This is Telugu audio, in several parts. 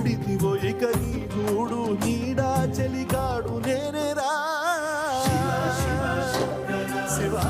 పడితివో ఇక నీ గూడు నీడా చెలిగాడు నేనేరా శివా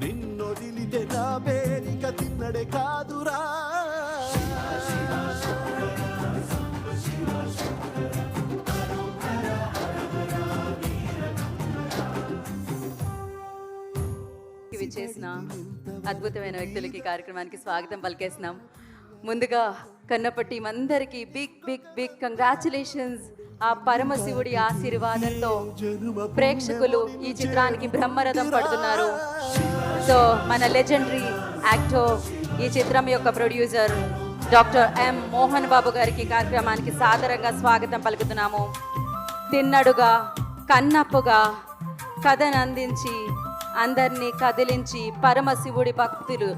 నిన్నొదిలితే నా పేరిక తిన్నడే కాదురా చేసిన అద్భుతమైన వ్యక్తులకి కార్యక్రమానికి స్వాగతం పలికేస్తున్నాం. ముందుగా కన్నప్ప టీం అందరికీ బిగ్ బిగ్ బిగ్ కంగ్రాచులేషన్స్. ఆ పరమశివుడి ఆశీర్వాదంతో ప్రేక్షకులు ఈ చిత్రానికి బ్రహ్మరథం పడుతున్నారు. సో మన లెజెండరీ యాక్టర్, ఈ చిత్రం యొక్క producer doctor M Mohan Babu గారికి కార్యక్రమానికి సాదరంగా స్వాగతం పలుకుతున్నాము. తిన్నడుగా కన్నప్పగా కథను అందించి అందరినీ కదిలించి పరమశివుడి భక్తులు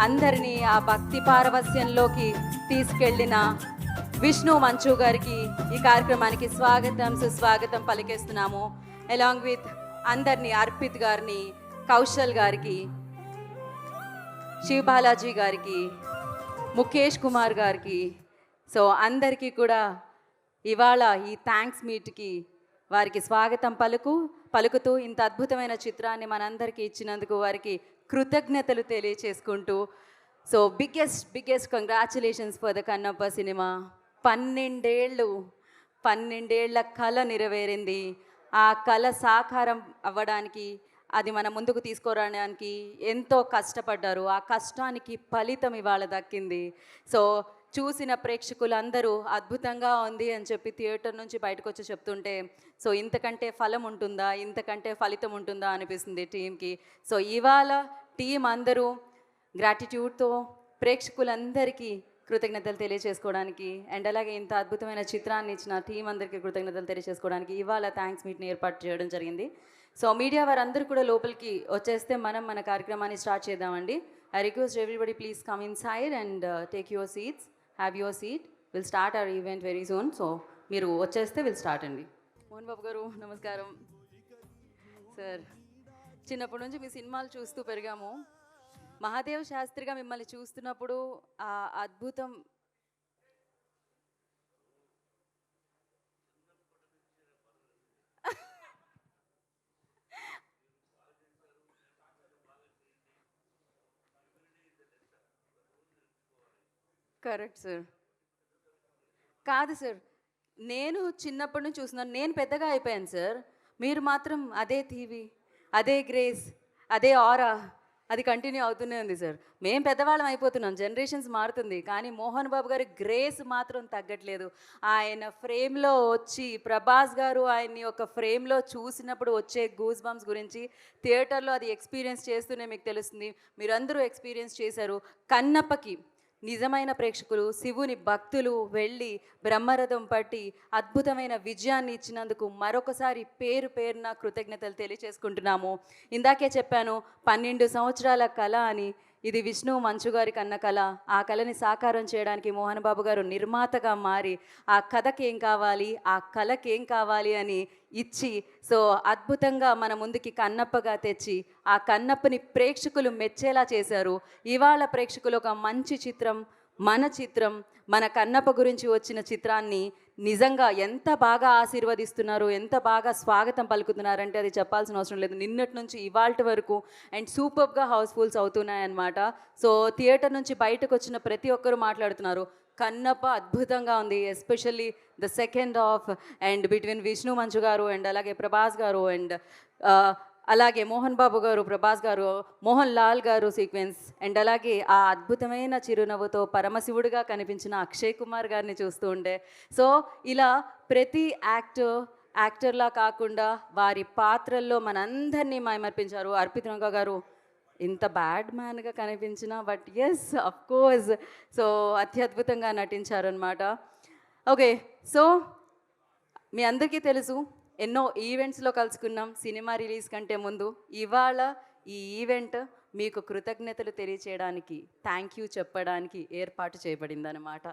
అందరినీ ఆ భక్తి పారవస్యంలోకి తీసుకెళ్లిన విష్ణు మంచు గారికి ఈ కార్యక్రమానికి స్వాగతం సుస్వాగతం పలికేస్తున్నాము. అలాంగ్ విత్ అందరినీ అర్పిత్ గారిని, కౌశల్ గారికి, శివ్ బాలాజీ గారికి, ముఖేష్ కుమార్ గారికి, సో అందరికీ కూడా ఇవాళ ఈ థ్యాంక్స్ మీట్కి వారికి స్వాగతం పలుకుతూ ఇంత అద్భుతమైన చిత్రాన్ని మనందరికీ ఇచ్చినందుకు వారికి కృతజ్ఞతలు తెలియచేసుకుంటూ, so biggest congratulations for the Kannappa cinema. 12 కళ నెరవేరింది. ఆ కళ సాకారం అవ్వడానికి, అది మన ముందుకు తీసుకురావడానికి ఎంతో కష్టపడ్డారు. ఆ కష్టానికి ఫలితం ఇవాళ దక్కింది. సో చూసిన ప్రేక్షకులందరూ అద్భుతంగా ఉంది అని చెప్పి థియేటర్ నుంచి బయటకు వచ్చి చెప్తుంటే, సో ఇంతకంటే ఫలం ఉంటుందా, ఇంతకంటే ఫలితం ఉంటుందా అనిపిస్తుంది టీంకి. సో ఇవాళ టీం అందరూ గ్రాటిట్యూడ్తో ప్రేక్షకులందరికీ కృతజ్ఞతలు తెలియజేసుకోవడానికి, అండ్ అలాగే ఇంత అద్భుతమైన చిత్రాన్ని ఇచ్చిన టీం అందరికీ కృతజ్ఞతలు తెలియజేసుకోవడానికి ఇవాళ థ్యాంక్స్ మీట్ని ఏర్పాటు చేయడం జరిగింది. సో మీడియా వారందరూ కూడా లోపలికి వచ్చేస్తే మన కార్యక్రమాన్ని స్టార్ట్ చేద్దామండి. I request everybody please come in side and take your seats, have your seat. Will start our event very soon. So మీరు వచ్చేస్తే విల్ స్టార్ట్ అండి. మోహన్ బాబు గారు నమస్కారం సార్. చిన్నప్పటి నుంచి మీ సినిమాలు చూస్తూ పెరిగాము. మహాదేవ్ శాస్త్రిగా మిమ్మల్ని చూస్తున్నప్పుడు ఆ అద్భుతం కరెక్ట్ సార్. కాదు సార్, నేను చిన్నప్పటి నుంచి చూస్తున్నాను, నేను పెద్దగా అయిపోయాను సార్. మీరు మాత్రం అదే టీవీ, అదే గ్రేస్, అదే ఆరా, అది కంటిన్యూ అవుతూనే ఉంది సార్. మేము పెద్దవాళ్ళం అయిపోతున్నాం, జనరేషన్స్ మారుతుంది, కానీ మోహన్ బాబు గారి గ్రేస్ మాత్రం తగ్గట్లేదు. ఆయన ఫ్రేమ్లో వచ్చి ప్రభాస్ గారు ఆయన్ని ఒక ఫ్రేమ్లో చూసినప్పుడు వచ్చే గూస్ బంప్స్ గురించి థియేటర్లో అది ఎక్స్పీరియన్స్ చేస్తూనే మీకు తెలుస్తుంది. మీరందరూ ఎక్స్పీరియన్స్ చేశారు. కన్నప్పకి నిజమైన ప్రేక్షకులు, శివుని భక్తులు వెళ్ళి బ్రహ్మరథం పట్టి అద్భుతమైన విజయాన్ని ఇచ్చినందుకు మరొకసారి పేరున కృతజ్ఞతలు తెలియచేసుకుంటున్నాము. ఇందాకే చెప్పాను 12 సంవత్సరాల కళ అని. ఇది విష్ణు మంచు గారి కన్న కళ. ఆ కళని సాకారం చేయడానికి మోహన్ బాబు గారు నిర్మాతగా మారి ఆ కథకి ఏం కావాలి, ఆ కళకి ఏం కావాలి అని ఇచ్చి, సో అద్భుతంగా మన ముందుకి కన్నప్పగా తెచ్చి ఆ కన్నప్పని ప్రేక్షకులు మెచ్చేలా చేశారు. ఇవాళ ప్రేక్షకులు ఒక మంచి చిత్రం మన చిత్రం, మన కన్నప్ప గురించి వచ్చిన చిత్రాన్ని నిజంగా ఎంత బాగా ఆశీర్వదిస్తున్నారు, ఎంత బాగా స్వాగతం పలుకుతున్నారంటే అది చెప్పాల్సిన అవసరం లేదు. నిన్నటి నుంచి ఇవాల్టి వరకు అండ్ సూపర్బ్గా హౌస్ఫుల్స్ అవుతున్నాయన్నమాట. సో థియేటర్ నుంచి బయటకు వచ్చిన ప్రతి ఒక్కరు మాట్లాడుతున్నారు, కన్నప్ప అద్భుతంగా ఉంది, especially the second half and between Vishnu మంచు గారు అండ్ అలాగే ప్రభాస్ గారు అండ్ అలాగే మోహన్ బాబు గారు, ప్రభాస్ గారు, మోహన్ లాల్ గారు సీక్వెన్స్ అండ్ అలాగే ఆ అద్భుతమైన చిరునవ్వుతో పరమశివుడిగా కనిపించిన అక్షయ్ కుమార్ గారిని చూస్తూ ఉంటే, సో ఇలా ప్రతి యాక్టర్లా కాకుండా వారి పాత్రల్లో మనందరినీ మైమర్పించారు. అర్పిత గారు ఇంత బ్యాడ్ మ్యాన్గా కనిపించిన but yes of course so అత్యద్భుతంగా నటించారనమాట. ఓకే, సో మీ అందరికీ తెలుసు ఎన్నో ఈవెంట్స్లో కలుసుకున్నాం సినిమా రిలీజ్ కంటే ముందు. ఇవాళ ఈ ఈవెంట్ మీకు కృతజ్ఞతలు తెలియచేయడానికి, థ్యాంక్ యూ చెప్పడానికి ఏర్పాటు చేయబడిందనమాట.